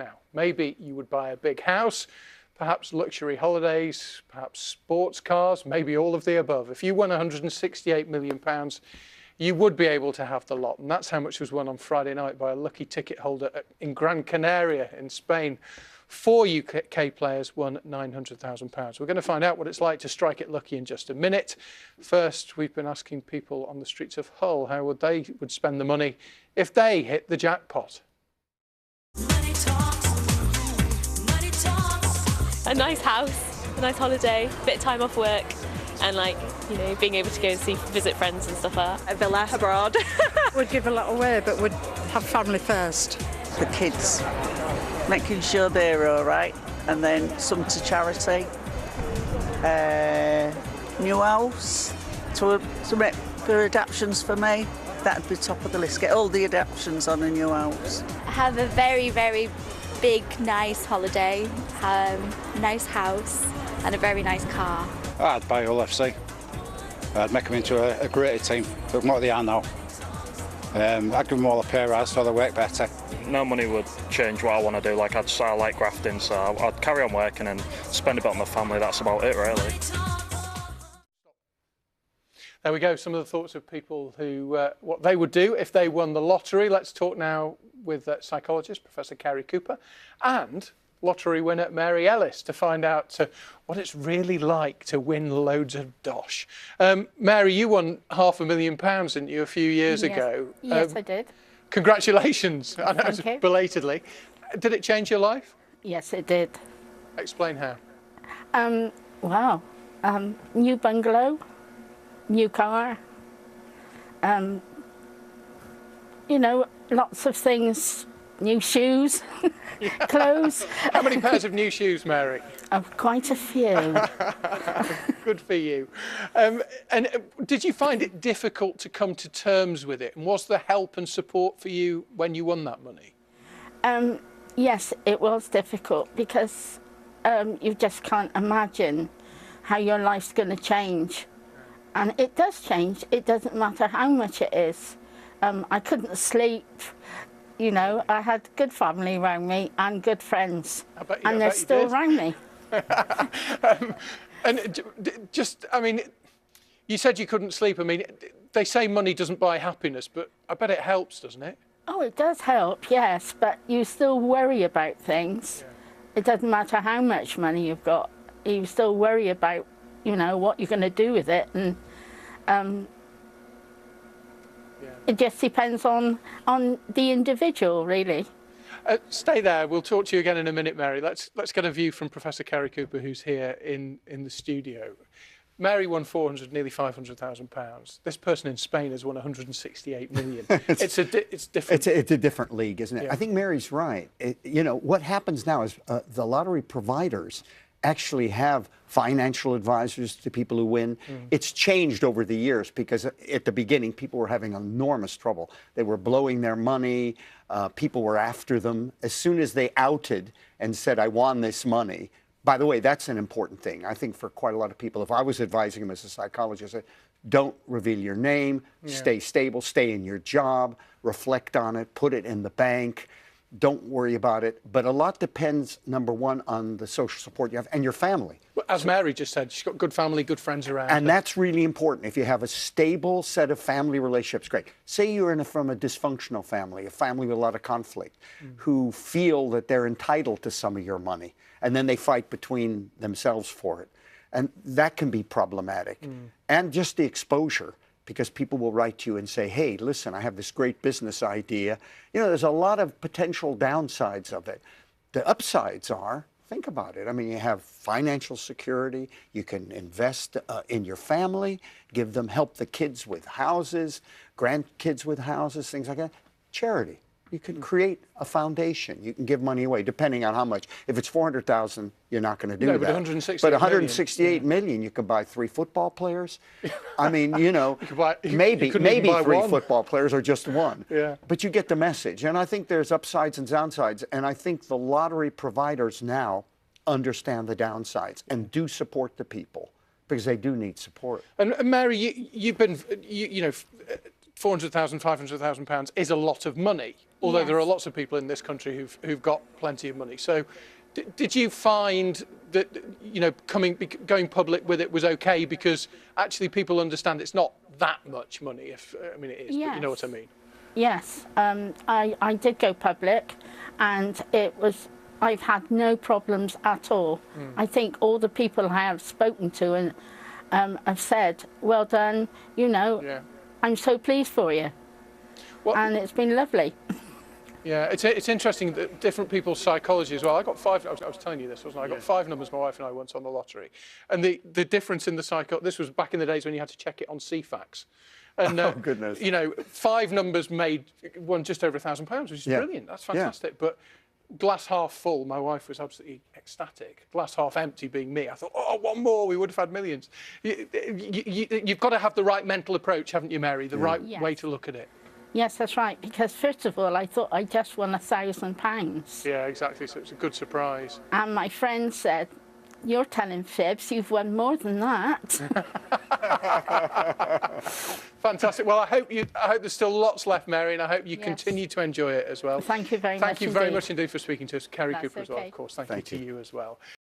Now, maybe you would buy a big house, perhaps luxury holidays, perhaps sports cars, maybe all of the above. If you won £168 million, you would be able to have the lot. And that's how much was won on Friday night by a lucky ticket holder in Gran Canaria in Spain. 4 UK players won £900,000. We're going to find out what it's like to strike it lucky in just a minute. First, we've been asking people on the streets of Hull how they would spend the money if they hit the jackpot. Money talks, money talks. A nice house, a nice holiday, a bit of time off work, and being able to go and visit friends and stuff like that. A villa abroad. Would give a lot away, but would have family first. The kids, making sure they're all right, and then some to charity. New house to make for adaptions for me. That'd be top of the list. Get all the adaptions on a new house. Have a very, very big, nice holiday, nice house, and a very nice car. I'd buy Hull FC. I'd make them into a greater team from what they are now. I'd give them all a pay rise so they work better. No money would change what I want to do. I like grafting, so I'd carry on working and spend a bit on my family. That's about it, really. There we go, some of the thoughts of people who, what they would do if they won the lottery. Let's talk now with psychologist Professor Cary Cooper and lottery winner Mary Ellis to find out what it's really like to win loads of dosh. Mary, you won £500,000, didn't you, a few years ago? Yes, I did. Congratulations. I know Thank you. Belatedly. Did it change your life? Yes, it did. Explain how. Wow. New bungalow, new car, lots of things, new shoes, clothes. How many pairs of new shoes, Mary? Quite a few. Good for you. And did you find it difficult to come to terms with it? And was there help and support for you when you won that money? Yes, it was difficult because you just can't imagine how your life's going to change. And it does change. It doesn't matter how much it is. I couldn't sleep. I had good family around me and good friends. And they're still around me. You said you couldn't sleep. They say money doesn't buy happiness, but I bet it helps, doesn't it? Oh, it does help, yes, but you still worry about things. Yeah. It doesn't matter how much money you've got. You still worry about, what you're going to do with it. And it just depends on the individual, really. Stay there. We'll talk to you again in a minute, Mary. Let's get a view from Professor Cary Cooper, who's here in the studio. Mary won nearly £500,000. This person in Spain has won 168 million. It's different. It's a different league, isn't it? Yeah. I think Mary's right. What happens now is the lottery providers actually have financial advisors to people who win. It's changed over the years because at the beginning people were having enormous trouble. They were blowing their money. People were after them. As soon as they outed and said, I won this money. By the way, that's an important thing. I think for quite a lot of people, if I was advising them as a psychologist, I'd say, don't reveal your name, stay stable, stay in your job, reflect on it, put it in the bank. Don't worry about it. But a lot depends, number one, on the social support you have and your family. Well, as Mary just said, she's got good family, good friends around. And that's really important. If you have a stable set of family relationships, great. Say you're from a dysfunctional family, a family with a lot of conflict, who feel that they're entitled to some of your money, and then they fight between themselves for it. And that can be problematic. And just the exposure. Because people will write to you and say, hey, listen, I have this great business idea. There's a lot of potential downsides of it. The upsides are, think about it. You have financial security. You can invest in your family, help the kids with houses, grandkids with houses, things like that. Charity. You can create a foundation. You can give money away, depending on how much. If it's $400,000, you're not going to do that. But 168 million, you could buy 3 football players. Maybe 3 football players or just 1. Yeah. But you get the message. And I think there's upsides and downsides. And I think the lottery providers now understand the downsides and do support the people because they do need support. And Mary, you've been, £400,000, £500,000 is a lot of money, although there are Yes. lots of people in this country who've got plenty of money. So did you find that, you know, going public with it was okay because actually people understand it's not that much money? If I mean, it is, but you know what I mean. Yes, I did go public, and I've had no problems at all. I think all the people I have spoken to and have said, well done, you know, Yeah. I'm so pleased for you. Well, And it's been lovely. yeah, it's interesting that different people's psychology as well. I got five. I was telling you this, wasn't I? I got 5 numbers. My wife and I once on the lottery, and the difference in the psycho. This was back in the days when you had to check it on CFAX. And, Oh, goodness. You know, 5 numbers won just over £1,000, which is Yeah. brilliant. That's fantastic. But glass half full, my wife was absolutely ecstatic. Glass half empty being me. I thought, oh, one more, we would have had millions. You've got to have the right mental approach, haven't you, Mary? The right Yes. way to look at it. Yes, that's right, because first of all, I thought I just won £1,000. Yeah, exactly. So it's a good surprise. And my friend said, you're telling fibs, you've won more than that. Fantastic. Well, I hope there's still lots left, Mary, and I hope you Yes. continue to enjoy it as well. Thank you very much Thank you very indeed. much indeed for speaking to us. Kerry That's Cooper as well, okay. of course. Thank Thank you you. to you as well.